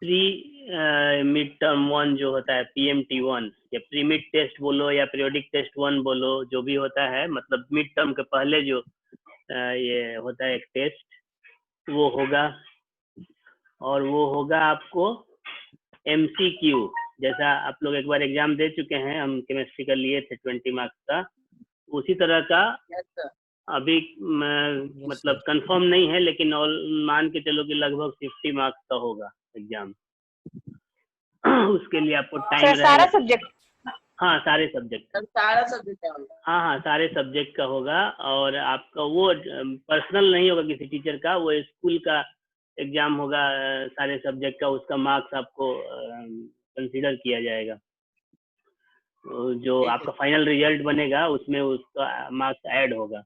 Pre mid term one जो होता है, PMT1 या प्री मिड टेस्ट बोलो या पीरियोडिक टेस्ट वन बोलो, जो भी होता है, मतलब मिड टर्म के पहले जो ये होता है एक टेस्ट, वो होगा। और वो होगा आपको MCQ, जैसा आप लोग एक बार एग्जाम दे चुके हैं, हम केमिस्ट्री का लिए थे 20 मार्क्स का, उसी तरह का अभी मतलब कंफर्म नहीं है, लेकिन मान के चलो कि लगभग 50 मार्क्स का होगा एग्जाम। उसके लिए आपको टाइम रहेगा। सारा सब्जेक्ट? हाँ, सारे सब्जेक्ट। सारा सब्जेक्ट हाँ, सारे सब्जेक्ट का होगा। और आपका वो पर्सनल नहीं होगा किसी टीचर का, वो स्कूल का एग्जाम होगा सारे सब्जेक्ट का, उसका मार्क्स आपको कंसीडर किया जाएगा। जो आपका फाइनल रिजल्ट बनेगा उसमें उसका मार्क्स ऐड होगा।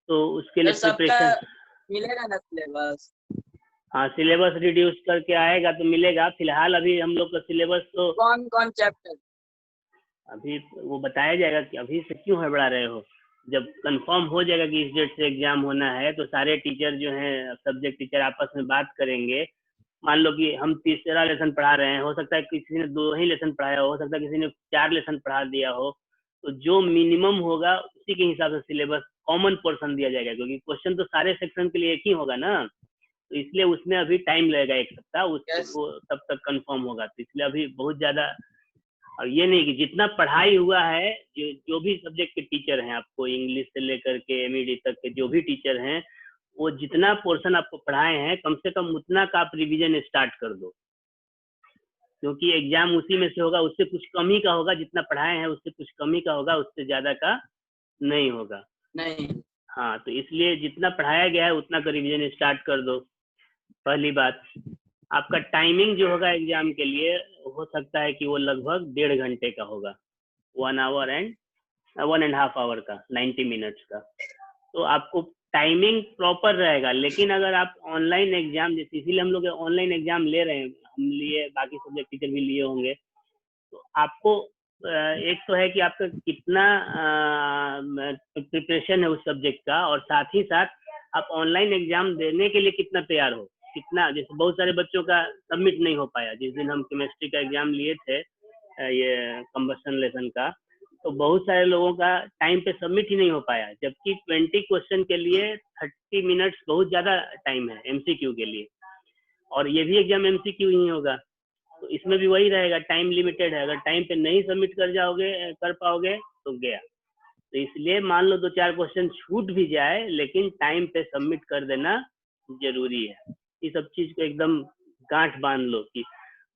तो उसके लिए प्रिपरेशन मिलेगा ना सिलेबस? हाँ, सिलेबस रिड्यूस करके आएगा तो मिलेगा। फिलहाल अभी हम लोग का सिलेबस तो कौन कौन चैप्टर अभी वो बताया जाएगा कि अभी से क्यों हड़बड़ा रहे हो। जब कंफर्म हो जाएगा कि इस डेट से एग्जाम होना है तो सारे टीचर जो हैं, सब्जेक्ट टीचर आपस में बात करेंगे। मान लो कि हम तीसरा लेसन पढ़ा रहे हैं, हो सकता है किसी ने 2 ही लेसन पढ़ाया हो सकता है किसी ने 4 लेसन पढ़ा दिया हो, तो जो मिनिमम होगा उसी के हिसाब से सिलेबस कॉमन पोर्शन दिया जाएगा, क्योंकि क्वेश्चन तो सारे सेक्शन के लिए एक ही होगा ना, तो इसलिए उसमें अभी टाइम लगेगा 1 सप्ताह, उसको तब तक कंफर्म होगा। तो इसलिए अभी बहुत ज्यादा, और ये नहीं कि जितना पढ़ाई हुआ है, जो भी सब्जेक्ट के टीचर हैं, आपको इंग्लिश से लेकर के MED तक के जो भी टीचर हैं, वो जितना पोर्शन आपको पढ़ाए हैं कम से कम उतना का आप रिवीजन स्टार्ट कर दो, क्योंकि एग्जाम उसी में से होगा। उससे कुछ कमी का होगा, जितना पढ़ाए हैं उससे कुछ कमी का होगा, उससे ज्यादा का नहीं होगा। नहीं? हाँ, तो इसलिए जितना पढ़ाया गया है उतना का रिवीजन स्टार्ट कर दो, पहली बात। आपका टाइमिंग जो होगा एग्जाम के लिए, हो सकता है कि वो लगभग 1.5 घंटे का होगा, 1 आवर एंड 1.5 आवर का, 90 मिनट्स का। तो आपको टाइमिंग प्रॉपर रहेगा। लेकिन अगर आप ऑनलाइन एग्जाम, जैसे इसीलिए हम लोग ऑनलाइन एग्जाम ले रहे हैं, हम लिए, बाकी सब्जेक्ट टीचर भी लिए होंगे, तो आपको एक तो है कि आपका कितना प्रिपरेशन है उस सब्जेक्ट का, और साथ ही साथ आप ऑनलाइन एग्जाम देने के लिए कितना तैयार हो, कितना। जैसे बहुत सारे बच्चों का सबमिट नहीं हो पाया, जिस दिन हम केमिस्ट्री का एग्जाम लिए थे, ये कंबशन लेसन का, तो बहुत सारे लोगों का टाइम पे सबमिट ही नहीं हो पाया, जबकि 20 क्वेश्चन के लिए 30 मिनट्स बहुत ज्यादा टाइम है MCQ के लिए, और ये भी एग्जाम MCQ ही होगा। तो इसमें भी वही रहेगा, टाइम लिमिटेड है। अगर टाइम पे नहीं सबमिट कर पाओगे तो गया। तो इसलिए मान लो 2-4 क्वेश्चन छूट भी जाए, लेकिन टाइम पे सबमिट कर देना जरूरी है। ये सब चीज को एकदम गांठ बांध लो कि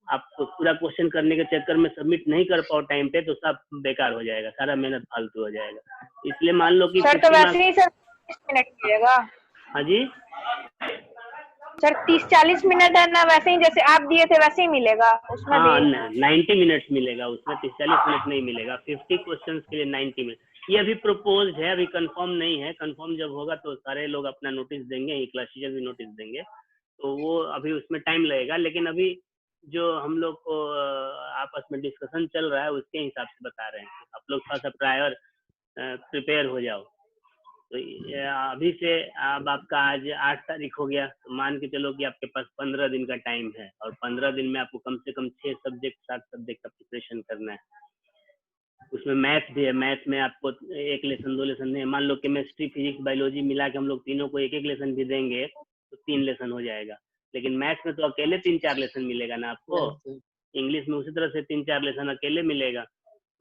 आप पूरा क्वेश्चन करने के चक्कर में सबमिट नहीं कर पाओ टाइम पे, तो सब बेकार हो जाएगा, सारा मेहनत फालतू हो जाएगा। इसलिए मान लो कि सर तो वैसे ही सर 30 मिनट मिलेगा। हाँ जी सर 30-40 मिनट है ना, वैसे ही जैसे आप दिए थे वैसे ही मिलेगा उसमें भी? हाँ, 90 मिनट्स मिलेगा उसमें, 30-40 मिनट नहीं मिलेगा। 50 क्वेश्चन के लिए 90 मिनट। ये अभी प्रपोज है, अभी कंफर्म नहीं है। कंफर्म जब होगा तो सारे लोग अपना नोटिस देंगे, क्लास टीचर भी नोटिस देंगे, तो वो अभी उसमें टाइम लगेगा। लेकिन अभी जो हम लोग को आपस में डिस्कशन चल रहा है उसके हिसाब से बता रहे हैं, आप लोग थोड़ा सा प्रायर प्रिपेयर हो जाओ। तो अभी से अब आपका आज 8 तारीख हो गया, तो मान के चलो कि आपके पास 15 दिन का टाइम है, और 15 दिन में आपको कम से कम 6 सब्जेक्ट 7 सब्जेक्ट का प्रिपरेशन करना है। उसमें मैथ भी है, मैथ में आपको 1 लेसन 2 लेसन नहीं, मान लो केमिस्ट्री फिजिक्स बायोलॉजी मिला के हम लोग तीनों को 1-1 लेसन भी देंगे तो 3 लेसन हो जाएगा। लेकिन मैथ्स में तो अकेले 3-4 लेसन मिलेगा ना आपको, इंग्लिश में उसी तरह से 3-4 लेसन अकेले मिलेगा।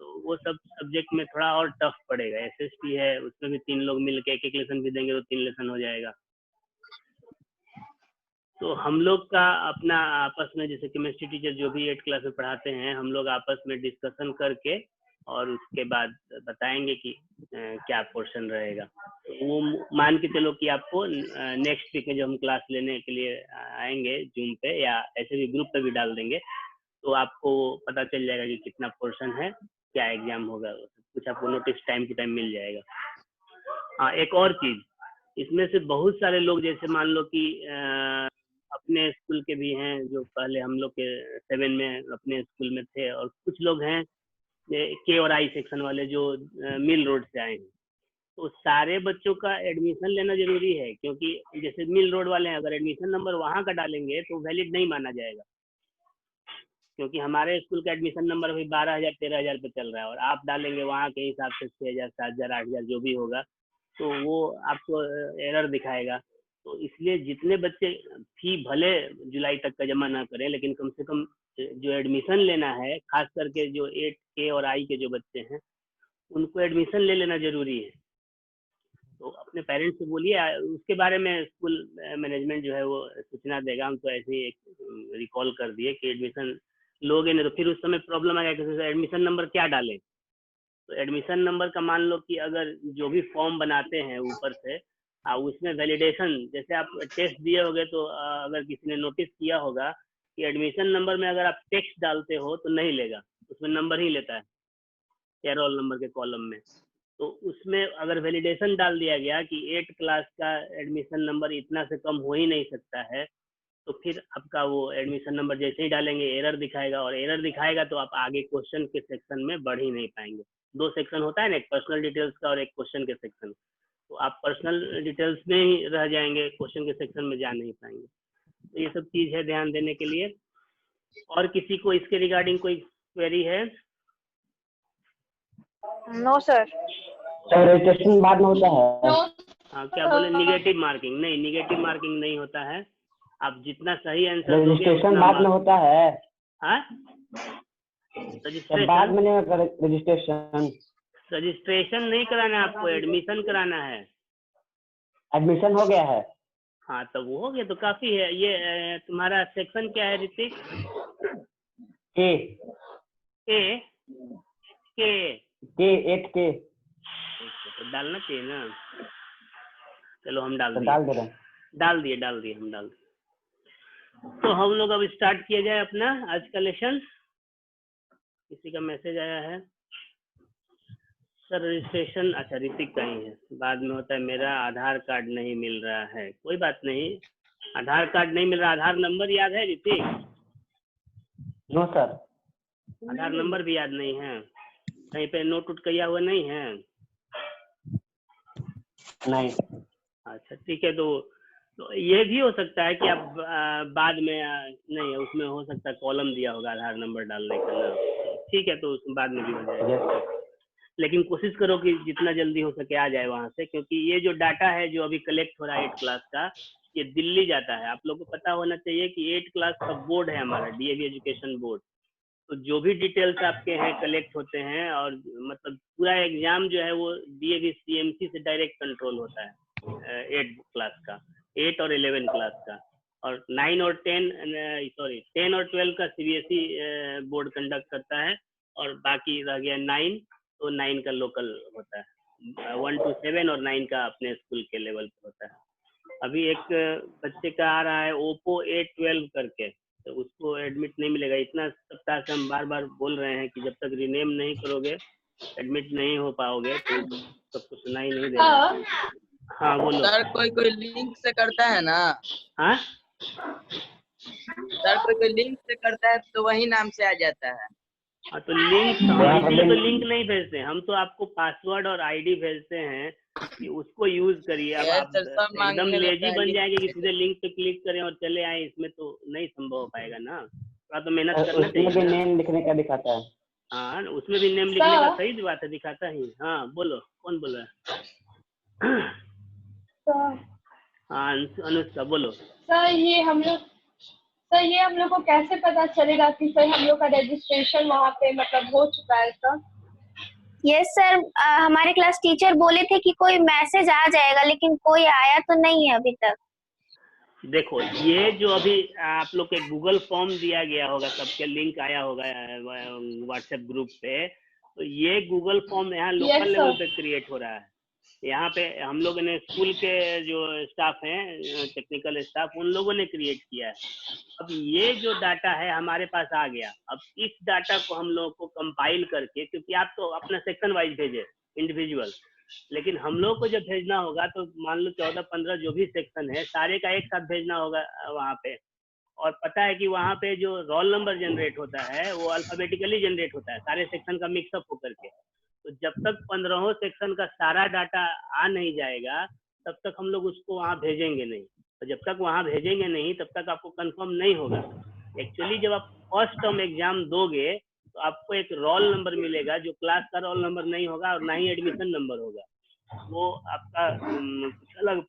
तो वो सब सब्जेक्ट में थोड़ा और टफ पड़ेगा। SST है, उसमें भी 3 लोग मिलके 1-1 लेसन भी देंगे तो 3 लेसन हो जाएगा। तो हम लोग का अपना आपस में, जैसे केमिस्ट्री टीचर जो भी 8 क्लास में पढ़ाते हैं, हम लोग आपस में डिस्कशन करके और उसके बाद बताएंगे कि क्या पोर्शन रहेगा। तो वो मान के चलो कि आपको नेक्स्ट वीक में जब हम क्लास लेने के लिए आएंगे जूम पे, या ऐसे भी ग्रुप पे भी डाल देंगे, तो आपको पता चल जाएगा कि कितना पोर्शन है, क्या एग्जाम होगा, कुछ आपको नोटिस टाइम टू टाइम मिल जाएगा। हाँ, एक और चीज, इसमें से बहुत सारे लोग, जैसे मान लो कि अपने स्कूल के भी हैं, जो पहले हम लोग के 7 में अपने स्कूल में थे, और कुछ लोग हैं K और I सेक्शन वाले जो मिल रोड से आए हैं। तो सारे बच्चों का एडमिशन लेना जरूरी है, क्योंकि जैसे मिल रोड वाले हैं, अगर एडमिशन नंबर वहाँ का डालेंगे तो वैलिड नहीं माना जाएगा। क्योंकि हमारे स्कूल का एडमिशन नंबर अभी 12,000 13,000 पे चल रहा है, और आप डालेंगे वहाँ के हिसाब से 6,000 7,000 8,000 जो भी होगा, तो वो आपको एरर दिखाएगा। तो इसलिए जितने बच्चे फी भले जुलाई तक का जमा ना करें, लेकिन कम से कम जो एडमिशन लेना है, खास करके जो 8K और I के जो बच्चे हैं, उनको एडमिशन ले लेना जरूरी है। तो अपने पेरेंट्स से बोलिए, उसके बारे में स्कूल मैनेजमेंट जो है वो सूचना देगा। हम तो ऐसे ही एक रिकॉल कर दिए कि एडमिशन लोगे नहीं तो फिर उस समय प्रॉब्लम आएगा कि एडमिशन नंबर क्या डालें। तो एडमिशन नंबर का मान लो कि अगर जो भी फॉर्म बनाते हैं ऊपर से, उसमें वैलिडेशन, जैसे आप टेस्ट दिए होगे तो अगर किसी ने नोटिस किया होगा कि एडमिशन नंबर में अगर आप टेक्स्ट डालते हो तो नहीं लेगा, उसमें नंबर ही लेता है या रोल नंबर के कॉलम में। तो उसमें अगर वैलिडेशन डाल दिया गया कि 8 क्लास का एडमिशन नंबर इतना से कम हो ही नहीं सकता है, तो फिर आपका वो एडमिशन नंबर जैसे ही डालेंगे एरर दिखाएगा, और एरर दिखाएगा तो आप आगे क्वेश्चन के सेक्शन में बढ़ ही नहीं पाएंगे। 2 सेक्शन होता है ना, एक पर्सनल डिटेल्स का और एक क्वेश्चन के सेक्शन, तो आप पर्सनल डिटेल्स में ही रह जाएंगे, क्वेश्चन के सेक्शन में जा नहीं पाएंगे। तो ये सब चीज है ध्यान देने के लिए। और किसी को इसके रिगार्डिंग कोई क्वेरी है? No sir. सर रजिस्ट्रेशन बाद में होता है? हाँ, क्या बोले? निगेटिव मार्किंग नहीं, निगेटिव मार्किंग नहीं होता है। आप जितना सही आंसर दोगे रजिस्ट्रेशन बाद में होता है? हाँ, बाद में नहीं रजिस्ट्रेशन? रजिस्ट्रेशन नहीं कराना है आपको, एडमिशन कराना है। एडमिशन हो गया है? हाँ, तो वो हो गया तो काफी है। ये तुम्हारा सेक्शन क्या है ऋतिक? के के के के 8K। तो डालना चाहिए ना। चलो हम डाल तो दिए, डाल दे रहे हैं। डाल दिए हम डाल दिए। तो हम लोग अब स्टार्ट किया जाए अपना आज का लेसन। किसी का मैसेज आया है सर रजिस्ट्रेशन? अच्छा, ऋतिक का ही है, बाद में होता है मेरा आधार कार्ड नहीं मिल रहा है। कोई बात नहीं, आधार कार्ड नहीं मिल रहा, आधार नंबर याद है Hrithik? No sir. Aadhaar number भी याद नहीं है? कहीं पे नोट उट किया हुआ नहीं है? नहीं। अच्छा ठीक है, तो ये भी हो सकता है कि आप बाद में नहीं, उसमें हो सकता है कॉलम दिया होगा आधार नंबर डालने का ना। ठीक है, तो बाद में भी हो जाएगा। लेकिन कोशिश करो कि जितना जल्दी हो सके आ जाए वहां से, क्योंकि ये जो डाटा है जो अभी कलेक्ट हो रहा है 8 क्लास का, ये दिल्ली जाता है। आप लोगों को पता होना चाहिए कि 8 क्लास का बोर्ड है हमारा, डीएवी एजुकेशन बोर्ड। तो जो भी डिटेल्स आपके हैं कलेक्ट होते हैं, और मतलब पूरा एग्जाम जो है वो डीएवी सीएमसी से डायरेक्ट कंट्रोल होता है 8 क्लास का, 8 और 11 क्लास का, और 9 और 10 और 12 का सीबीएसई बोर्ड कंडक्ट करता है, और बाकी रह गया 9, तो 9 का लोकल होता है। 1 to 7 और 9 का अपने स्कूल के लेवल पे होता है। अभी एक बच्चे का आ रहा है ओप्पो A12 करके, तो उसको एडमिट नहीं मिलेगा। इतना सप्ताह से हम बार बार बोल रहे हैं कि जब तक रिनेम नहीं करोगे एडमिट नहीं हो पाओगे, तो सबको सुनाई नहीं दे रहा है। हाँ बोलो सर, कोई लिंक से करता है ना? हाँ सर, कोई लिंक से करता है तो वही नाम से आ जाता है। हाँ, तो लिंक, इसलिए तो लिंक नहीं भेजते हम, तो आपको पासवर्ड और आईडी भेजते हैं कि उसको यूज करिए। अब आप एकदम लेजी बन जाएंगे कि सीधे लिंक पे क्लिक करें और चले आए, इसमें तो नहीं संभव हो पाएगा ना। थोड़ा तो मेहनत करना चाहिए। उसमें भी नेम लिखने का दिखाता है। हाँ, उसमें भी नेम लिखने का सही बात है, दिखाता ही। हाँ बोलो, कौन बोल रहा है? हाँ अनुष्का बोलो। सर ये हम लोग को कैसे पता चलेगा कि सर हम लोग का रजिस्ट्रेशन वहाँ पे मतलब हो चुका है सर? यस सर, हमारे क्लास टीचर बोले थे कि कोई मैसेज आ जाएगा, लेकिन कोई आया तो नहीं है अभी तक। देखो, ये जो अभी आप लोग के गूगल फॉर्म दिया गया होगा, सबके लिंक आया होगा व्हाट्सएप ग्रुप पे, तो ये गूगल फॉर्म यहाँ लोकल लेवल पे क्रिएट हो रहा है। यहाँ पे हम लोगों ने, स्कूल के जो स्टाफ हैं, टेक्निकल स्टाफ, उन लोगों ने क्रिएट किया है। अब ये जो डाटा है हमारे पास आ गया, अब इस डाटा को हम लोग को कंपाइल करके, क्योंकि आप तो अपना सेक्शन वाइज भेजे इंडिविजुअल, लेकिन हम लोग को जब भेजना होगा तो मान लो 14-15 जो भी सेक्शन है सारे का एक साथ भेजना होगा वहाँ पे। और पता है कि वहाँ पे जो रोल नंबर जनरेट होता है वो अल्फाबेटिकली जनरेट होता है, सारे सेक्शन का मिक्सअप होकर के। तो जब तक 15 सेक्शन का सारा डाटा आ नहीं जाएगा तब तक हम लोग उसको वहाँ भेजेंगे नहीं। तो जब तक वहाँ भेजेंगे नहीं तब तक आपको कंफर्म नहीं होगा। एक्चुअली जब आप फर्स्ट टर्म एग्जाम दोगे तो आपको एक रोल नंबर मिलेगा, जो क्लास का रोल नंबर नहीं होगा और ना ही एडमिशन नंबर होगा। वो आपका अलग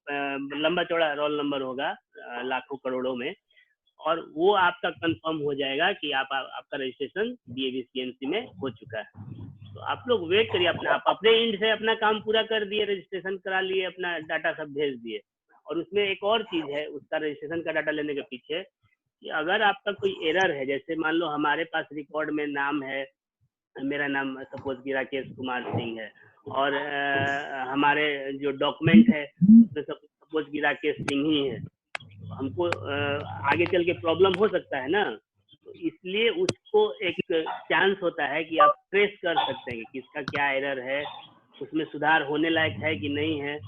लंबा चौड़ा रोल नंबर होगा लाखों करोड़ों में, और वो आपका कंफर्म हो जाएगा कि आपका रजिस्ट्रेशन DAV CNC में हो चुका है। तो आप लोग वेट करिए, आप अपने एंड से अपना काम पूरा कर दिए, रजिस्ट्रेशन करा लिए, अपना डाटा सब भेज दिए। और उसमें एक और चीज है उसका रजिस्ट्रेशन का डाटा लेने के पीछे, कि अगर आपका कोई एरर है, जैसे मान लो हमारे पास रिकॉर्ड में नाम है, मेरा नाम सपोज कि राकेश कुमार सिंह है, और हमारे जो डॉक्यूमेंट है उसमें सपोज कि राकेश सिंह ही है, हमको आगे चल के प्रॉब्लम हो सकता है ना। तो इसलिए उसको एक चांस होता है कि आप ट्रेस कर सकते हैं कि किसका क्या एरर है, उसमें सुधार होने लायक है कि नहीं है।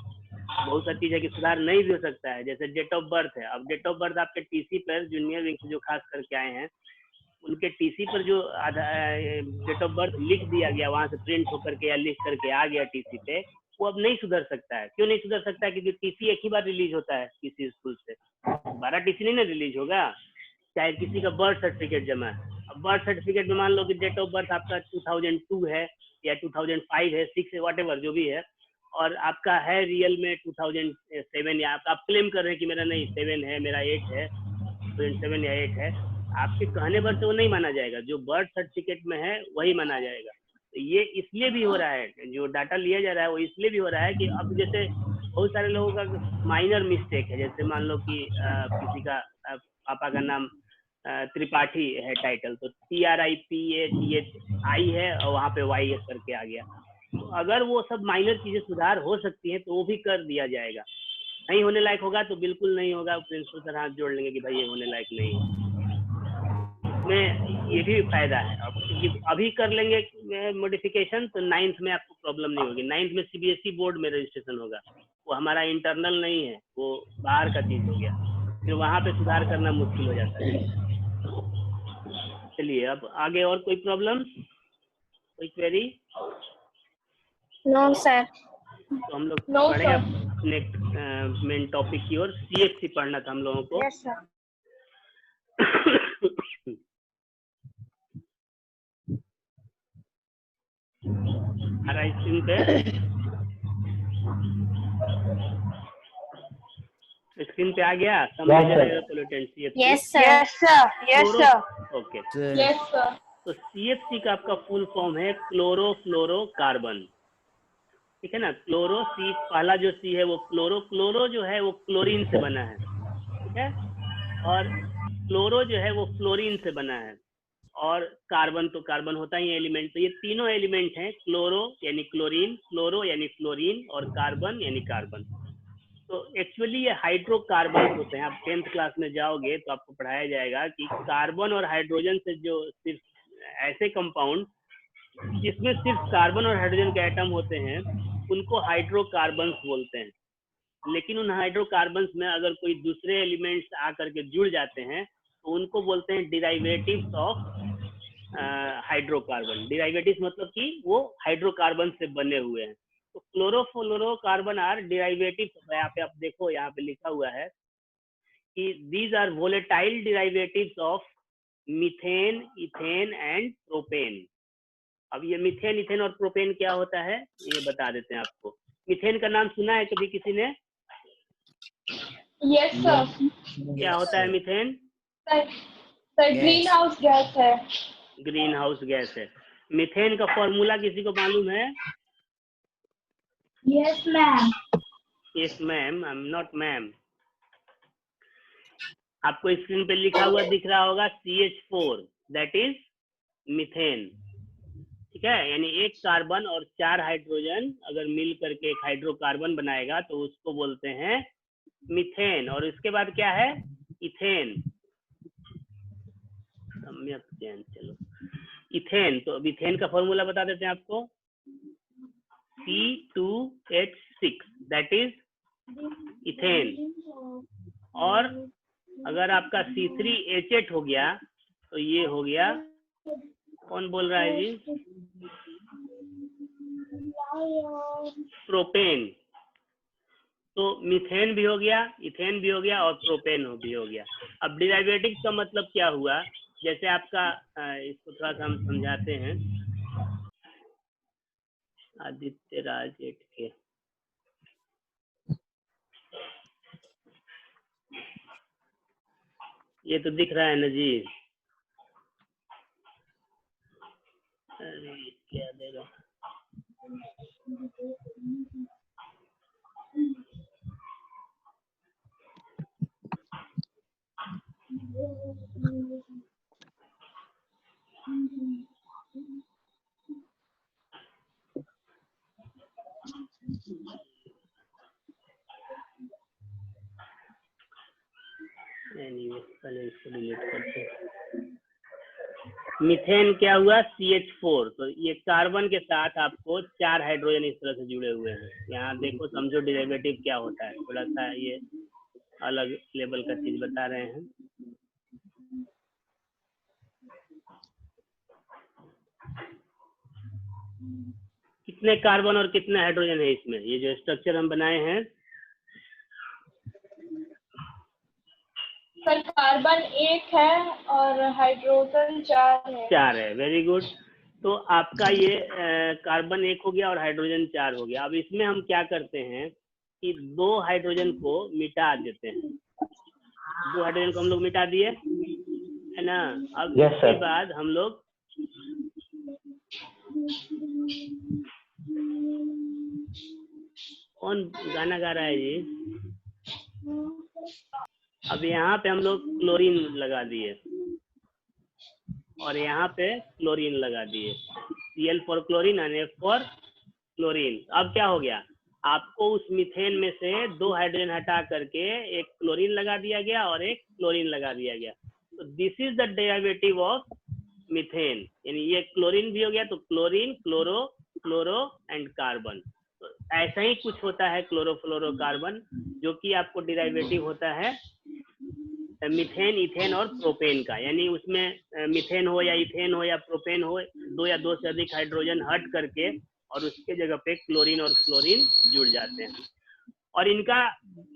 बहुत सारी चीज है कि सुधार नहीं भी हो सकता है, जैसे डेट ऑफ बर्थ है। अब डेट ऑफ बर्थ आपके टीसी पर जूनियर विंग से जो खास करके आए हैं, उनके टीसी पर जो डेट ऑफ बर्थ लिख दिया गया, वहां से प्रिंट होकर के या लिख करके आ गया टीसी पे, वो अब नहीं सुधर सकता है। क्यों नहीं सुधर सकता है? क्योंकि टीसी एक ही बार रिलीज होता है किसी स्कूल से, 12 टीसी नहीं ना रिलीज होगा। चाहे किसी का बर्थ सर्टिफिकेट जमा है, अब बर्थ सर्टिफिकेट में मान लो कि डेट ऑफ बर्थ आपका 2002 है या 2005 है, 6 है, व्हाटएवर जो भी है, और आपका है रियल में 2007, या आप क्लेम कर रहे हैं कि मेरा नहीं 7 है, मेरा 8 है, 7 या 8 है, आपके कहने पर से वो नहीं माना जाएगा। जो बर्थ सर्टिफिकेट में है वही माना जाएगा। तो ये इसलिए भी हो रहा है, जो डाटा लिया जा रहा है वो इसलिए भी हो रहा है कि अब जैसे बहुत सारे लोगों का माइनर मिस्टेक है, जैसे मान लो कि किसी का पापा का नाम त्रिपाठी है टाइटल, तो TRIPATHI है और वहाँ पे YS करके आ गया। तो अगर वो सब माइनर चीजें सुधार हो सकती हैं तो वो भी कर दिया जाएगा। नहीं होने लायक होगा तो बिल्कुल नहीं होगा, प्रिंसिपल सर हाथ जोड़ लेंगे कि भाई ये होने लायक नहीं है। इसमें ये भी फायदा है, अब क्योंकि अभी कर लेंगे मॉडिफिकेशन तो 9th में आपको प्रॉब्लम नहीं होगी। 9th में CBSE बोर्ड में रजिस्ट्रेशन होगा, वो हमारा इंटरनल नहीं है, वो बाहर का चीज हो गया, फिर वहाँ पे सुधार करना मुश्किल हो जाता है। चलिए अब आगे और कोई प्रॉब्लम, कोई क्वेरी? No sir. तो हम लोग No, पढ़े sir. अपने मेन टॉपिक की ओर। CFC पढ़ना था हम लोगों को। Yes sir. हमारा स्क्रीन पे आ गया, समझ जाएगा pollutant CFC। Yes sir. Yes, sir. Yes, sir. Okay, Yes, sir. तो CFC का आपका फुल फॉर्म है क्लोरोफ्लोरोकार्बन, ठीक है ना। क्लोरो सी, पहला जो सी है वो क्लोरो जो है वो क्लोरीन से बना है, ठीक है, और क्लोरो जो है वो फ्लोरीन से बना है, और कार्बन तो कार्बन होता ही एलिमेंट। तो ये तीनों एलिमेंट हैं, क्लोरो यानी क्लोरीन, फ्लोरो यानी फ्लोरीन, और कार्बन यानी कार्बन। तो एक्चुअली ये हाइड्रोकार्बन होते हैं। आप 10th क्लास में जाओगे तो आपको पढ़ाया जाएगा कि कार्बन और हाइड्रोजन से जो सिर्फ ऐसे कंपाउंड जिसमें सिर्फ कार्बन और हाइड्रोजन के एटम होते हैं उनको हाइड्रोकार्बन्स बोलते हैं। लेकिन उन हाइड्रोकार्बन्स में अगर कोई दूसरे एलिमेंट्स आकर के जुड़ जाते हैं तो उनको बोलते हैं डिराइवेटिव्स ऑफ हाइड्रोकार्बन। डिराइवेटिव्स मतलब कि वो हाइड्रोकार्बन से बने हुए हैं। तो क्लोरोफ्लोरोकार्बन आर डिराइवेटिव्स। यहाँ पे आप देखो, यहाँ पे लिखा हुआ है कि these are volatile derivatives of methane, ethane and propane. अब ये मीथेन, इथेन और प्रोपेन क्या होता है ये बता देते हैं आपको। मीथेन का नाम सुना है कभी किसी ने? Yes, sir. क्या होता है मीथेन? Sir, greenhouse gas है. ग्रीन हाउस गैस है। मीथेन का फॉर्मूला किसी को मालूम है? Yes, ma'am. Yes ma'am, I am not ma'am. आपको स्क्रीन पे लिखा हुआ दिख रहा होगा CH4, दैट इज मीथेन, ठीक है। यानी एक कार्बन और 4 हाइड्रोजन अगर मिल करके एक हाइड्रोकार्बन बनाएगा तो उसको बोलते हैं मीथेन। और इसके बाद क्या है? इथेन। चलो इथेन, तो इथेन का फॉर्मूला बता देते हैं आपको, C2H6, दैट इज इथेन। और अगर आपका C3H8 हो गया तो ये हो गया, कौन बोल रहा है जी? प्रोपेन। तो मीथेन भी हो गया, इथेन भी हो गया और प्रोपेन भी हो गया। अब डिराइवेटिव का मतलब क्या हुआ जैसे आपका इसको थोड़ा सा हम समझाते हैं। आदित्य राज 8K, ये तो दिख रहा है ना जी। अरे क्या देगा, एनीवे पहले इसको डिलीट करते हैं। मीथेन क्या हुआ, CH4। तो ये कार्बन के साथ आपको 4 हाइड्रोजन इस तरह से जुड़े हुए हैं। यहाँ देखो, समझो डेरिवेटिव क्या होता है, थोड़ा सा ये अलग लेवल का चीज बता रहे हैं। कितने कार्बन और कितने हाइड्रोजन है इसमें, ये जो स्ट्रक्चर हम बनाए हैं? सर कार्बन 1 है और हाइड्रोजन 4 है। 4 है, वेरी गुड। तो आपका ये कार्बन 1 हो गया और हाइड्रोजन 4 हो गया। अब इसमें हम क्या करते हैं कि 2 हाइड्रोजन को मिटा देते हैं। 2 हाइड्रोजन को हम लोग मिटा दिए है ना। अब Yes, इसके sir. बाद हम लोग कौन गाना गा रहा है जी? अब यहाँ पे हम लोग क्लोरीन लगा दिए और यहाँ पे क्लोरीन लगा दिए, Cl फॉर क्लोरीन और F फॉर क्लोरीन। अब क्या हो गया, आपको उस मीथेन में से 2 हाइड्रोजन हटा करके एक क्लोरीन लगा दिया गया और एक क्लोरीन लगा दिया गया। तो this is the derivative of methane, यानी ये क्लोरीन भी हो गया तो chlorine, chloro, chloro and carbon. तो ऐसा ही कुछ होता है क्लोरोफ्लोरोकार्बन, जो कि आपको डेरिवेटिव होता है मीथेन, इथेन और प्रोपेन का। यानी उसमें मीथेन हो या इथेन हो या प्रोपेन हो, 2 या 2 से अधिक हाइड्रोजन हट करके और उसके जगह पे क्लोरीन और फ्लोरीन जुड़ जाते हैं। और इनका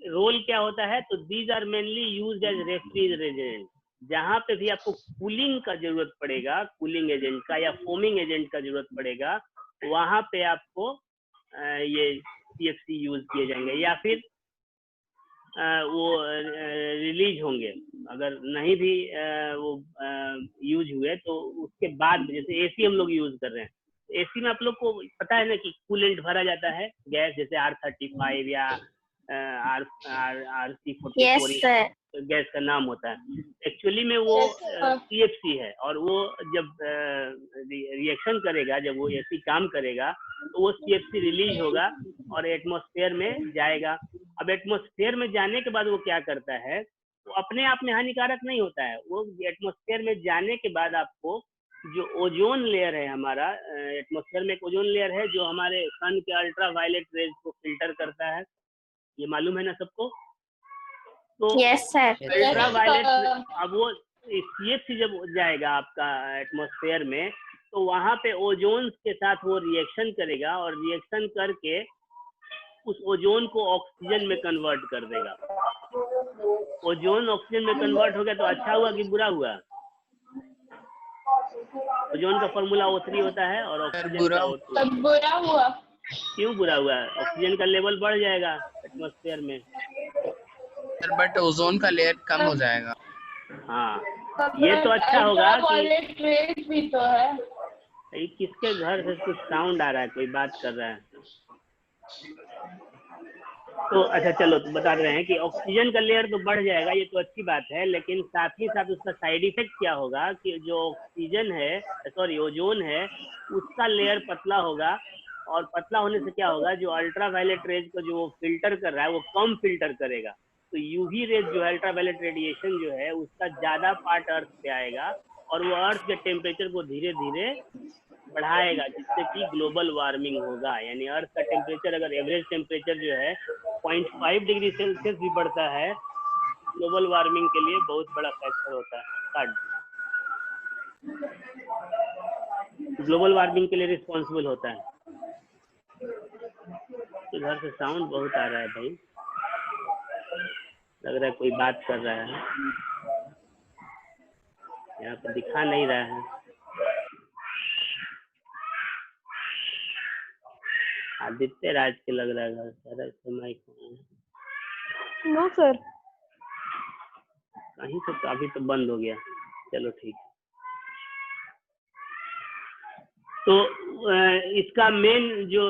रोल क्या होता है, तो these are mainly used as refrigerant. जहां पे भी आपको कूलिंग का जरूरत पड़ेगा, कूलिंग एजेंट का या फोमिंग एजेंट का जरूरत पड़ेगा, वहां पे आपको ये CFC यूज किए जाएंगे। या फिर वो रिलीज होंगे, अगर नहीं भी वो यूज हुए तो उसके बाद, जैसे AC हम लोग यूज कर रहे हैं, AC में आप लोग को पता है ना कि कूलेंट भरा जाता है गैस, जैसे R35 या RC44 यस सर। गैस का नाम होता है। एक्चुअली में वो CFC है, और वो जब रिएक्शन करेगा, जब वो AC काम करेगा तो वो CFC रिलीज होगा और एटमॉस्फेयर में जाएगा। अब एटमॉस्फेयर में जाने के बाद वो क्या करता है, वो अपने आप में हानिकारक नहीं होता है। वो एटमॉस्फेयर में जाने के बाद आपको जो ओजोन लेयर है हमारा, एटमॉस्फेयर में एक ओजोन लेयर है जो हमारे सन के अल्ट्रा वायलेट रेज को फिल्टर करता है, ये मालूम है ना सबको। तो यस सर। अल्ट्रा वायलेट, अब वो CFC जब जाएगा आपका एटमॉस्फेयर में, तो वहां पे ओजोन के साथ वो रिएक्शन करेगा और रिएक्शन करके उस ओजोन को ऑक्सीजन में कन्वर्ट कर देगा। ओजोन ऑक्सीजन में कन्वर्ट हो गया तो अच्छा हुआ कि बुरा हुआ? ओजोन का फॉर्मूला O3 होता है और ऑक्सीजन का O2। तब बुरा हुआ। क्यों बुरा हुआ? ऑक्सीजन का लेवल बढ़ जाएगा एटमॉस्फेयर में। सर बट ओजोन का लेयर कम हो जाएगा। हाँ, ये तो अच्छा होगा कि रेज भी तो है। ये किसके घर से कुछ साउंड आ रहा है, कोई बात कर रहा है? तो अच्छा चलो, तो बता रहे हैं कि ऑक्सीजन का लेयर तो बढ़ जाएगा, ये तो अच्छी बात है, लेकिन साथ ही साथ उसका साइड इफेक्ट क्या होगा कि जो ऑक्सीजन है, सॉरी ओजोन है, उसका लेयर पतला होगा। और पतला होने से क्या होगा, जो अल्ट्रा वायलेट रेज को जो फिल्टर कर रहा है वो कम फिल्टर करेगा। तो यूवी रेज जो है, अल्ट्रा वायलेट रेडिएशन जो है, उसका ज्यादा पार्ट अर्थ पे आएगा और वो अर्थ के टेम्परेचर को धीरे धीरे बढ़ाएगा, जिससे कि ग्लोबल वार्मिंग होगा। यानी अर्थ का टेम्परेचर, अगर एवरेज टेम्परेचर जो है 0.5 डिग्री सेल्सियस भी बढ़ता है, ग्लोबल वार्मिंग के लिए बहुत बड़ा फैक्टर होता है, ग्लोबल वार्मिंग के लिए रिस्पॉन्सिबल होता है। इधर से साउंड बहुत आ रहा है भाई, लग रहा है कोई बात कर रहा है। यहाँ यहाँ पे दिखा नहीं रहा है। आदित्य राज के लग रहा है सारा समय नो सर। कहीं से तो अभी तो बंद हो गया। चलो ठीक है। तो इसका मेन जो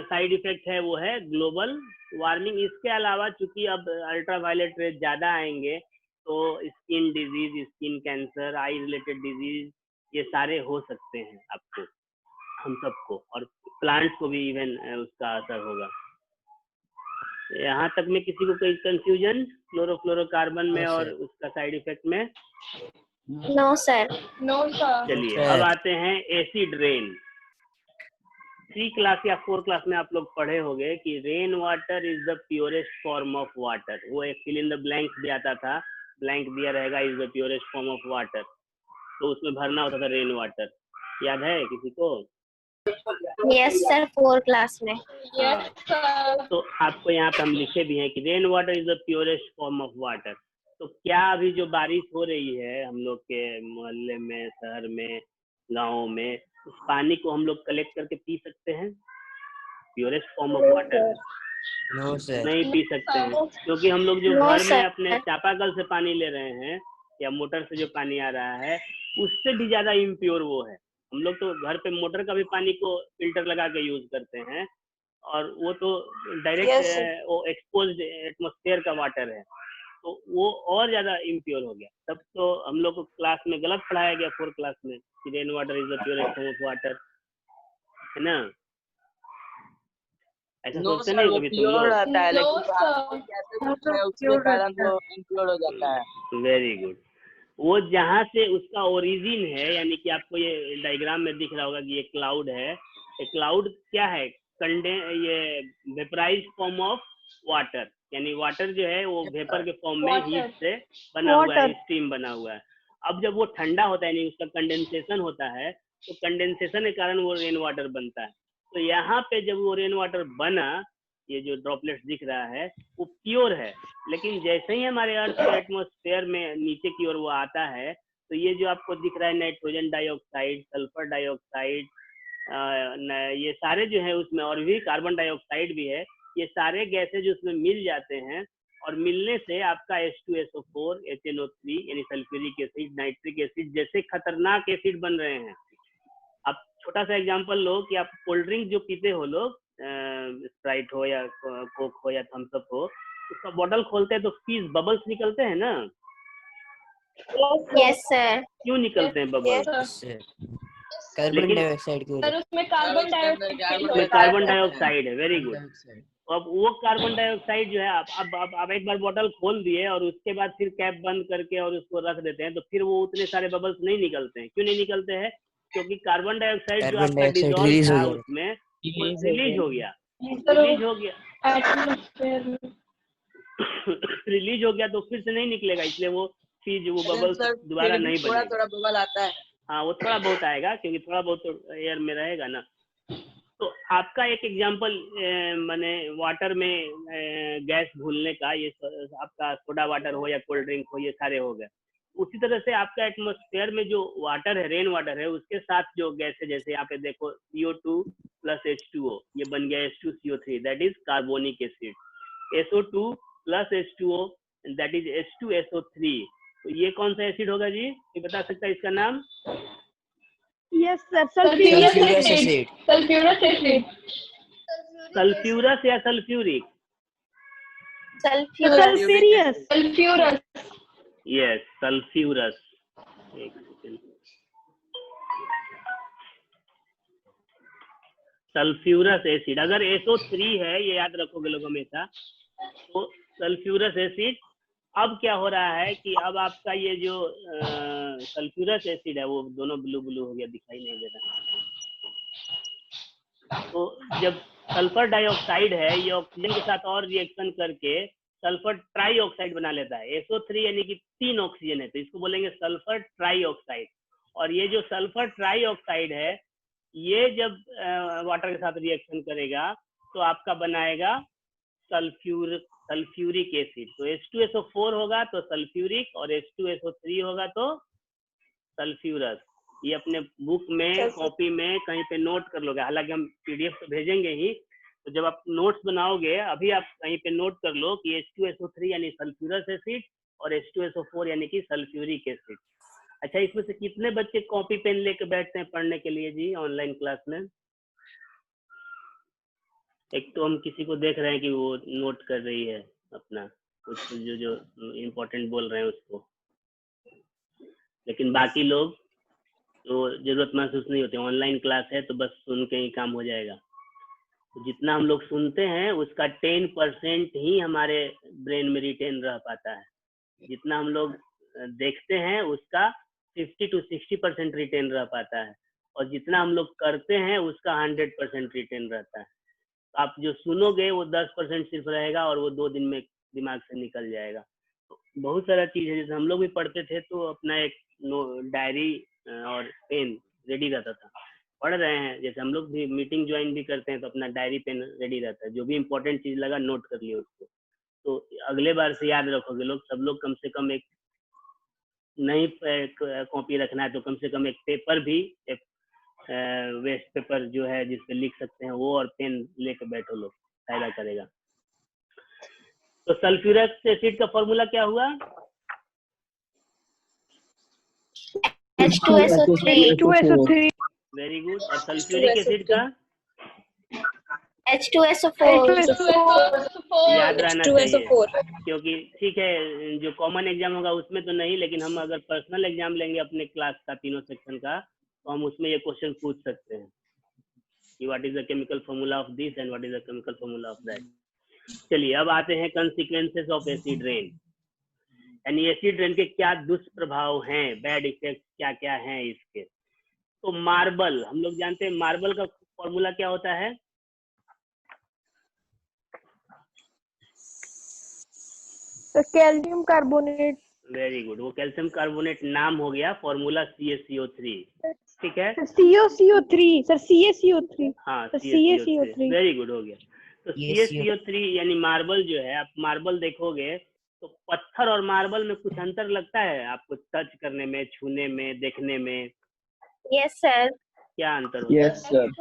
साइड इफेक्ट है वो है ग्लोबल वार्मिंग। इसके अलावा चूंकि अब अल्ट्रावायलेट रेज ज्यादा आएंगे तो skin disease, skin cancer, I related disease ये सारे हो सकते हैं आपको, हम सबको, और प्लांट्स को भी इवन उसका असर होगा। यहाँ तक में किसी को कोई कंफ्यूजन क्लोरोफ्लोरोकार्बन में और उसका साइड इफेक्ट में? No sir. No sir. चलिए अब आते हैं एसिड रेन। 3 क्लास या 4 क्लास में आप लोग पढ़े होंगे कि rain water is the purest form of water. वो एक फिल इन द ब्लैंक्स भी आता था, ब्लैंक दिया रहेगा is the purest form of water, तो उसमें भरना होता था रेन वाटर। याद है किसी को? यस सर, 4 क्लास में। Yes sir. तो आपको यहाँ पे हम लिखे भी हैं कि rain water is the purest form of water. तो क्या अभी जो बारिश हो रही है हम लोग के मोहल्ले में, शहर में, गाँव में, उस पानी को हम लोग कलेक्ट करके पी सकते हैं? Purest form of water no sir, नहीं पी सकते हैं, क्योंकि हम लोग जो No, घर में sir. अपने चापाकल से पानी ले रहे हैं या मोटर से जो पानी आ रहा है उससे भी ज्यादा इम्प्योर वो है। हम लोग तो घर पे मोटर का भी पानी को फिल्टर लगा के यूज करते हैं, और वो तो डायरेक्ट वो एक्सपोज्ड एटमॉस्फेयर का वाटर है, तो वो और ज्यादा इम्प्योर हो गया। तब तो हम लोग को क्लास में गलत पढ़ाया गया 4 क्लास में कि rain water is the purest form of water, है ना? ऐसा नो सोचते सर, नहीं वो कभी तुम प्योर लोग? रहता है, No, लेकिन sir. आप कैसे पूछ रहे हैं उसके कारण वो इम्प्योर हो जाता है। Very good. वो जहाँ से उसका ओरिजिन है, यानी कि आपको ये डायग्राम में दिख रहा होगा कि ये क्लाउड है। ये क्लाउड क्या है? ये वेपराइज फॉर्म ऑफ वाटर, यानी वाटर जो है वो वेपर के फॉर्म में Water. हीट से बना हुआ है, Water. स्टीम बना हुआ है। अब जब वो ठंडा होता है, यानी उसका कंडेंसेशन होता है, तो कंडेंसेशन के कारण वो रेन वाटर बनता है। तो यहाँ पे जब वो रेन वाटर बना, ये जो ड्रॉपलेट्स दिख रहा है वो प्योर है, लेकिन जैसे ही हमारे अर्थ के एटमॉस्फेयर में नीचे की ओर वो आता है, तो ये जो आपको दिख रहा है नाइट्रोजन डाइऑक्साइड, सल्फर डाइऑक्साइड, ये सारे जो है उसमें, और भी कार्बन डाइऑक्साइड भी है, ये सारे गैसेज उसमें मिल जाते हैं, और मिलने से आपका H2SO4, HNO3 यानी सल्फ्यूरिक एसिड, नाइट्रिक एसिड जैसे खतरनाक एसिड बन रहे हैं। आप छोटा सा एग्जांपल लो कि आप कोल्ड ड्रिंक जो पीते हो लोग, स्प्राइट हो या कोक हो या थम्स अप हो, उसका बॉटल खोलते हैं तो फीस बबल्स निकलते हैं ना? Yes sir. क्यों निकलते हैं बबल्स? सर, कार्बन लेकिन डाइऑक्साइड की सर उसमें कार्बन डाइऑक्साइड उसमें कार्बन डाइऑक्साइड है। Very good. अब वो कार्बन डाइऑक्साइड जो है आप एक बार बॉटल खोल दिए और उसके बाद फिर कैप बंद करके और उसको रख देते हैं, तो फिर वो उतने सारे बबल्स नहीं निकलते हैं। क्यों नहीं निकलते हैं? क्योंकि कार्बन डाइऑक्साइड जो आपका डिसॉल्व रिलीज हो था गया, उसमें रिलीज हो गया, रिलीज हो गया एटमॉस्फेयर में। रिलीज हो गया तो फिर से नहीं निकलेगा, इसलिए वो चीज, वो बबल्स दोबारा नहीं थोड़ा बनेगा। थोड़ा बबल आता है। हाँ, वो थोड़ा बहुत आएगा, क्योंकि थोड़ा बहुत तो एयर में रहेगा ना। तो आपका एक एग्जांपल माने वाटर में गैस घुलने का, ये आपका सोडा वाटर हो या कोल्ड ड्रिंक हो, ये सारे हो गए। उसी तरह से आपका एटमॉस्फेयर में जो वाटर है, रेन वाटर है, उसके साथ जो गैस है, जैसे यहाँ पे देखो CO2 प्लस H2O, ये बन गया H2CO3, that is carbonic acid. SO2 plus H2O, that is H2SO3। तो ये कौन सा एसिड होगा जी? ये बता सकता है इसका नाम? Yes sir, sulphurous sulphurous acid. Acid. Sulphurous acid. Sulphurous या sulphuric? Sulphurous. Sulphurous. Yes, sulphurous. एक सेकंड। सल्फ्यूरस एसिड, अगर SO3 है, ये याद रखोगे लोग हमेशा, तो सल्फ्यूरस एसिड। अब क्या हो रहा है कि अब आपका ये जो सल्फ्यूरस एसिड है, वो दोनों ब्लू ब्लू हो गया, दिखाई नहीं दे रहा। तो जब सल्फर डाइऑक्साइड है, ये ऑक्सीजन के साथ और रिएक्शन करके सल्फर ट्राईऑक्साइड बना लेता है। SO3 यानी कि 3 ऑक्सीजन है, तो इसको बोलेंगे सल्फर ट्राईऑक्साइड। और ये जो सल्फर ट्राईऑक्साइड है, ये जब वाटर के साथ रिएक्शन करेगा तो आपका बनाएगा सल्फ्यूरिक एसिड। तो H2SO4 होगा तो सल्फ्यूरिक, और H2SO3 होगा तो सल्फ्यूरस। ये अपने बुक में, कॉपी में कहीं पे नोट कर लोगे, हालांकि हम पीडीएफ तो भेजेंगे ही, तो जब आप नोट्स बनाओगे अभी आप कहीं पे नोट कर लो कि H2SO3 यानी सल्फ्यूरस एसिड और H2SO4 यानी कि सल्फ्यूरिक एसिड। अच्छा, इसमें से कितने बच्चे कॉपी पेन लेके बैठते हैं पढ़ने के लिए जी ऑनलाइन क्लास में? एक तो हम किसी को देख रहे हैं कि वो नोट कर रही है अपना कुछ जो जो इम्पोर्टेंट बोल रहे हैं उसको, लेकिन बाकी लोग तो जरूरत महसूस नहीं होती। ऑनलाइन क्लास है तो बस सुन के ही काम हो जाएगा। तो जितना हम लोग सुनते हैं उसका 10% ही हमारे ब्रेन में रिटेन रह पाता है। जितना हम लोग देखते हैं उसका 50 to 60% रिटेन रह पाता है, और जितना हम लोग करते हैं उसका 100% रिटेन रहता है। तो आप जो सुनोगे वो 10% सिर्फ रहेगा और वो 2 दिन में दिमाग से निकल जाएगा। तो बहुत सारा चीज है, जैसे हम लोग भी पढ़ते थे तो अपना एक डायरी और पेन रेडी रहता था। पढ़ रहे हैं, जैसे हम लोग भी मीटिंग ज्वाइन भी करते हैं तो अपना डायरी पेन रेडी रहता है, जो भी इम्पोर्टेंट चीज लगा नोट कर लिए उसको। तो अगले बार से याद रखोगे लोग, सब लोग कम से कम एक नई कॉपी रखना है तो कम से कम एक पेपर भी, एक वेस्ट पेपर जो है जिसपे लिख सकते हैं वो, और पेन लेके बैठो लोग, फायदा करेगा। तो सल्फ्यूरिक एसिड का फॉर्मूला क्या हुआ? H2SO3। Very good. और सल्फ्यूरिक एसिड का H2SO4। याद रहना चाहिए, क्योंकि ठीक है जो कॉमन एग्जाम होगा उसमें तो नहीं, लेकिन हम अगर पर्सनल एग्जाम लेंगे अपने क्लास का तीनों सेक्शन का, तो हम उसमें ये क्वेश्चन पूछ सकते हैं कि what is the chemical formula of this and what is the chemical formula of that. चलिए अब आते हैं कंसिक्वेंसेस ऑफ एसिड रेन, यानी एसिड रेन के क्या दुष्प्रभाव हैं, बैड इफेक्ट क्या क्या हैं इसके। तो मार्बल, हम लोग जानते हैं मार्बल का फॉर्मूला क्या होता है? Calcium carbonate. वेरी गुड, वो कैल्शियम कार्बोनेट नाम हो गया, फॉर्मूला CaCO3, ठीक है। CaCO3 sir, CaCO3। हाँ CaCO3 वेरी गुड हो गया। तो CaCO3 यानी मार्बल जो है, आप मार्बल देखोगे तो पत्थर और मार्बल में कुछ अंतर लगता है आपको टच करने में, छूने में, देखने में? Yes sir. क्या अंतर होता है? Yes sir.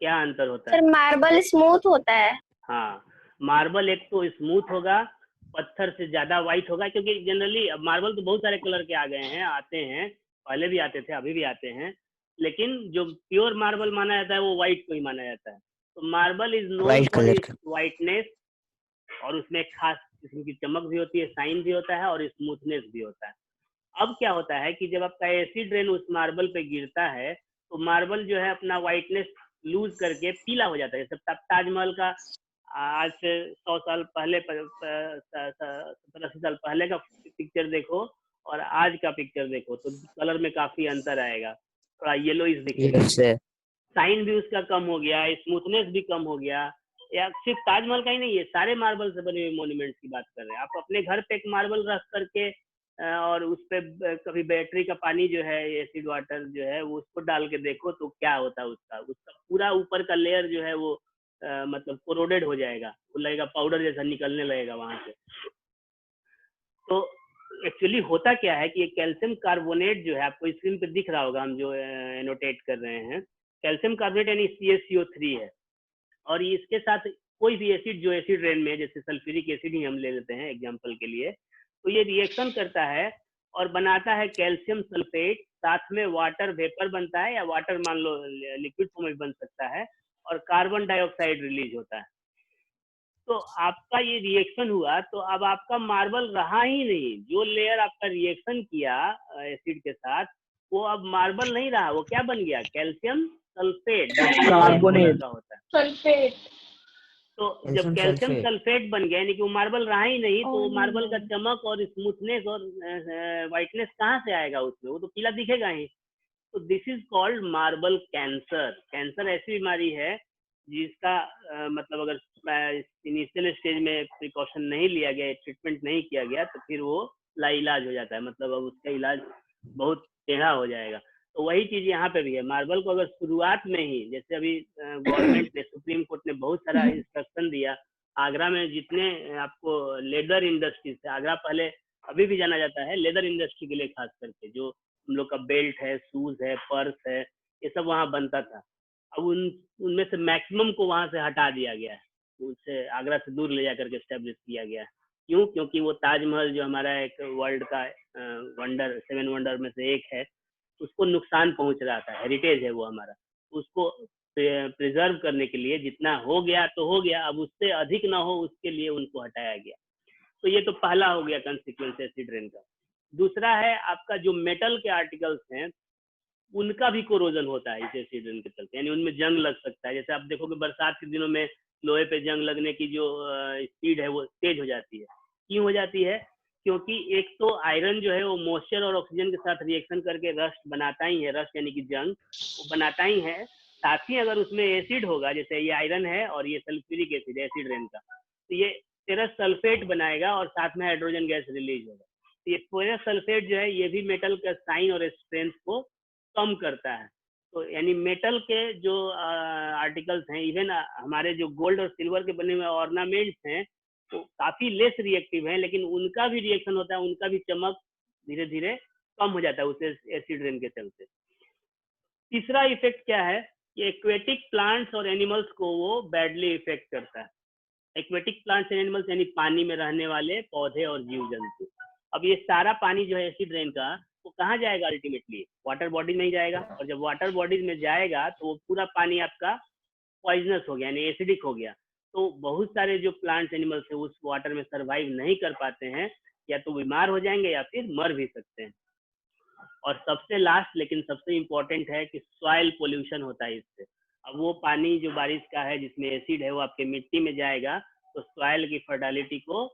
क्या अंतर होता सर है? मार्बल स्मूथ होता है। हाँ, मार्बल एक तो स्मूथ होगा, पत्थर से ज्यादा व्हाइट होगा, क्योंकि जनरली अब मार्बल तो बहुत सारे कलर के आ गए हैं, आते हैं, पहले भी आते थे अभी भी आते हैं, लेकिन जो प्योर मार्बल माना जाता है वो व्हाइट को ही माना जाता है। तो marble is known for its whiteness, और उसमें एक खास किस्म की चमक भी होती है, शाइन भी होता है और स्मूथनेस भी होता है। अब क्या होता है कि जब आपका एसिड रेन उस मार्बल पे गिरता है तो मार्बल जो है अपना व्हाइटनेस लूज करके पीला हो जाता है। जैसे ताजमहल का आज से 100 साल पहले, 70-80 साल पहले का पिक्चर देखो और आज का पिक्चर देखो तो कलर में काफी अंतर आएगा, थोड़ा येलोइश दिखेगा, शाइन भी उसका कम हो गया, स्मूथनेस भी कम हो गया। या सिर्फ ताजमहल का ही नहीं, ये सारे मार्बल से बने हुए मॉन्यूमेंट्स की बात कर रहे हैं। आप अपने घर पे एक मार्बल रख करके और उस पे कभी बैटरी का पानी जो है, एसिड वाटर जो है, वो उसको डाल के देखो तो क्या होता है, उसका पूरा ऊपर का लेयर जो है वो मतलब कोरोडेड हो जाएगा, वो लगेगा पाउडर जैसा निकलने लगेगा वहां से। तो एक्चुअली होता क्या है कि ये कैल्शियम कार्बोनेट जो है, आपको स्क्रीन पे दिख रहा होगा, हम जो एनोटेट कर रहे हैं, कैल्शियम कार्बोनेट यानी CaCO3 है, और इसके साथ कोई भी एसिड जो एसिड रेन में, जैसे सल्फ्यूरिक एसिड ही हम ले लेते हैं एग्जांपल के लिए, तो ये रिएक्शन करता है और बनाता है कैल्शियम सल्फेट, साथ में वाटर वेपर बनता है, या वाटर मान लो लिक्विड फॉर्म में बन सकता है, और कार्बन डाइऑक्साइड रिलीज होता है। तो आपका ये रिएक्शन हुआ तो अब आपका मार्बल रहा ही नहीं, जो लेयर आपका रिएक्शन किया एसिड के साथ वो अब मार्बल नहीं रहा, वो क्या बन गया? कैल्शियम सल्फेट, कार्बोनेट का होता है सल्फेट। तो जब कैल्शियम सल्फेट बन गया यानी कि वो मार्बल रहा ही नहीं, तो मार्बल का चमक और स्मूथनेस और व्हाइटनेस कहाँ से आएगा उसमें? वो तो पीला दिखेगा ही। तो this is called marble cancer. Cancer ऐसी बीमारी है जिसका मतलब अगर इनिशियल स्टेज में प्रिकॉशन नहीं लिया गया, ट्रीटमेंट नहीं किया गया, तो फिर वो लाइलाज हो जाता है, मतलब अब उसका इलाज बहुत टेढ़ा हो जाएगा। तो वही चीज यहाँ पे भी है। मार्बल को अगर शुरुआत में ही, जैसे अभी गवर्नमेंट ने, सुप्रीम कोर्ट ने बहुत सारा इंस्ट्रक्शन दिया, आगरा में जितने आपको लेदर इंडस्ट्रीज थे, आगरा पहले अभी भी जाना जाता है लेदर इंडस्ट्री के लिए, खास करके जो हम लोग का बेल्ट है, शूज है, पर्स है, ये सब वहाँ बनता था। अब उनमें से मैक्सिमम को वहाँ से हटा दिया गया है, उसे आगरा से दूर ले जाकर के स्टैब्लिश किया गया है। क्यों? क्योंकि वो ताजमहल जो हमारा एक वर्ल्ड का वंडर, 7 वंडर में से एक है, उसको नुकसान पहुंच रहा था, हेरिटेज है वो हमारा, उसको प्रिजर्व करने के लिए जितना हो गया तो हो गया, अब उससे अधिक ना हो उसके लिए उनको हटाया गया। तो ये तो पहला हो गया कंसिक्वेंस एसिड रेन का। दूसरा है आपका जो मेटल के आर्टिकल्स हैं उनका भी कोरोजन होता है इस एसिड रेन के चलते, यानी उनमें जंग लग सकता है। जैसे आप देखोगे बरसात के दिनों में लोहे पे जंग लगने की जो स्पीड है वो तेज हो जाती है। क्यों हो जाती है? क्योंकि एक तो आयरन जो है वो मॉइस्चर और ऑक्सीजन के साथ रिएक्शन करके रस्ट बनाता ही है, रस्ट यानी कि जंग वो बनाता ही है। साथ ही अगर उसमें एसिड होगा, जैसे ये आयरन है और ये सल्फ्यूरिक एसिड एसिड रेन का, तो ये फेरस सल्फेट बनाएगा और साथ में हाइड्रोजन गैस रिलीज होगा। तो ये फेरस सल्फेट जो है ये भी मेटल का साइन और स्ट्रेंथ को कम करता है। तो यानी मेटल के जो आर्टिकल्स हैं, इवन हमारे जो गोल्ड और सिल्वर के बने हुए ऑर्नामेंट्स हैं तो काफी लेस रिएक्टिव हैं, लेकिन उनका भी रिएक्शन होता है, उनका भी चमक धीरे धीरे कम हो जाता है उस एसिड रेन के चलते। तीसरा इफेक्ट क्या है? ये एक्वेटिक प्लांट्स और एनिमल्स को वो बैडली इफेक्ट करता है। एक्वेटिक प्लांट्स एंड एनिमल्स यानी पानी में रहने वाले पौधे और जीव जंतु। अब ये सारा पानी जो है एसिड रेन का वो कहाँ जाएगा? अल्टीमेटली वाटर बॉडी में ही जाएगा, और जब वाटर बॉडीज में जाएगा तो वो पूरा पानी आपका पॉइजनस हो गया, यानी एसिडिक हो गया। तो बहुत सारे जो प्लांट्स एनिमल्स है उस वाटर में सरवाइव नहीं कर पाते हैं, या तो बीमार हो जाएंगे या फिर मर भी सकते हैं। और सबसे लास्ट लेकिन सबसे इम्पोर्टेंट है कि सॉइल पोल्यूशन होता है इससे। अब वो पानी जो बारिश का है जिसमें एसिड है वो आपके मिट्टी में जाएगा तो सॉइल की फर्टिलिटी को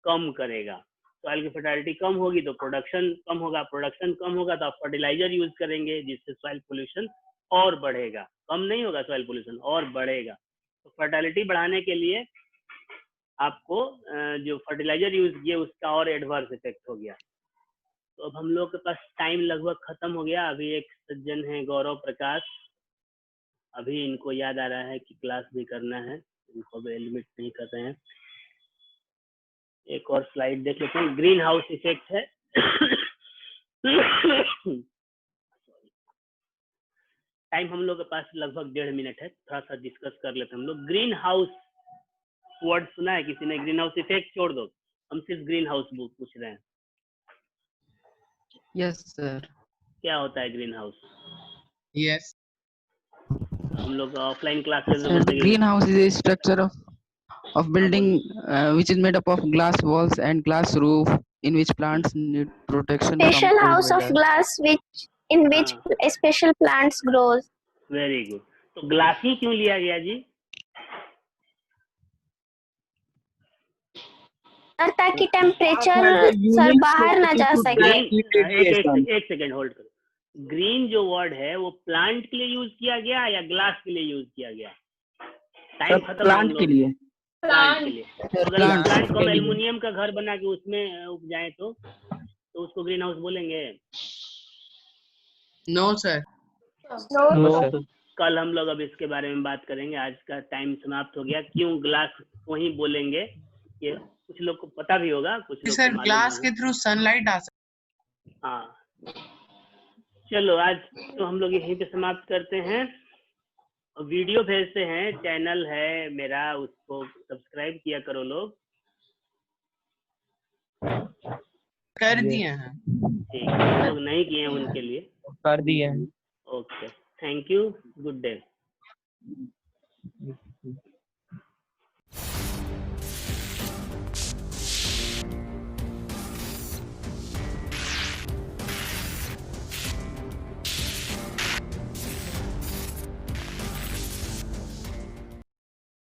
कम करेगा। सॉइल की फर्टिलिटी कम होगी तो प्रोडक्शन कम होगा, प्रोडक्शन कम होगा तो आप फर्टिलाइजर यूज करेंगे जिससे सॉइल पोल्यूशन और बढ़ेगा। कम नहीं होगा सॉइल पोल्यूशन, और बढ़ेगा। तो फर्टिलिटी बढ़ाने के लिए आपको जो फर्टिलाइजर यूज किए उसका और एडवर्स इफेक्ट हो गया। तो अब हम लोग के पास टाइम लगभग खत्म हो गया। अभी एक सज्जन है गौरव प्रकाश, अभी इनको याद आ रहा है कि क्लास भी करना है, इनको अभी एलिमिट नहीं कर रहे हैं। एक और स्लाइड देख लेते हैं। ग्रीन हाउस इफेक्ट है। टाइम हम लोग के पास लगभग 1.5 मिनट है, थोड़ा सा डिस्कस कर लेते हैं हम लोग। ग्रीन हाउस वर्ड सुना है किसी ने? ग्रीन हाउस इफेक्ट छोड़ दो, हम सिर्फ ग्रीन हाउस बुक पूछ रहे हैं। Yes, sir. क्या होता है ग्रीन हाउस? Yes. हम लोग ऑफलाइन क्लासेस में Sir, बोलते the हैं greenhouse is a structure of building which is made up of glass walls and glass roof in which plants need protection from Special cold house of weather. glass in which special plants grows. Very good. तो glass ही क्यों लिया गया जी? और ताकि temperature sir बाहर ना जा सके। एक सेकेंड होल्ड करो। ग्रीन जो वर्ड है वो प्लांट के लिए यूज किया गया या ग्लास के लिए यूज किया गया? टाइम खत्म। प्लांट के लिए। प्लांट के लिए। अगर Plants प्लांट को के लिए। एल्युमिनियम का घर बना के उसमें उपजाए तो उसको ग्रीन हाउस बोलेंगे? No, sir. No sir. कल हम लोग अब इसके बारे में बात करेंगे। आज का टाइम समाप्त हो गया। क्यों ग्लास को ही बोलेंगे ये कुछ लोग को पता भी होगा, कुछ लोग सर को मालूम ग्लास नहीं के थ्रू सनलाइट आ सकती हाँ। चलो आज तो हम लोग यहीं पे समाप्त करते हैं। वीडियो भेजते हैं, चैनल है मेरा, उसको सब्सक्राइब किया करो लोग। कर दिए हैं। ठीक है, लोग नहीं किए हैं उनके लिए कर दिए। Okay, thank you, good day.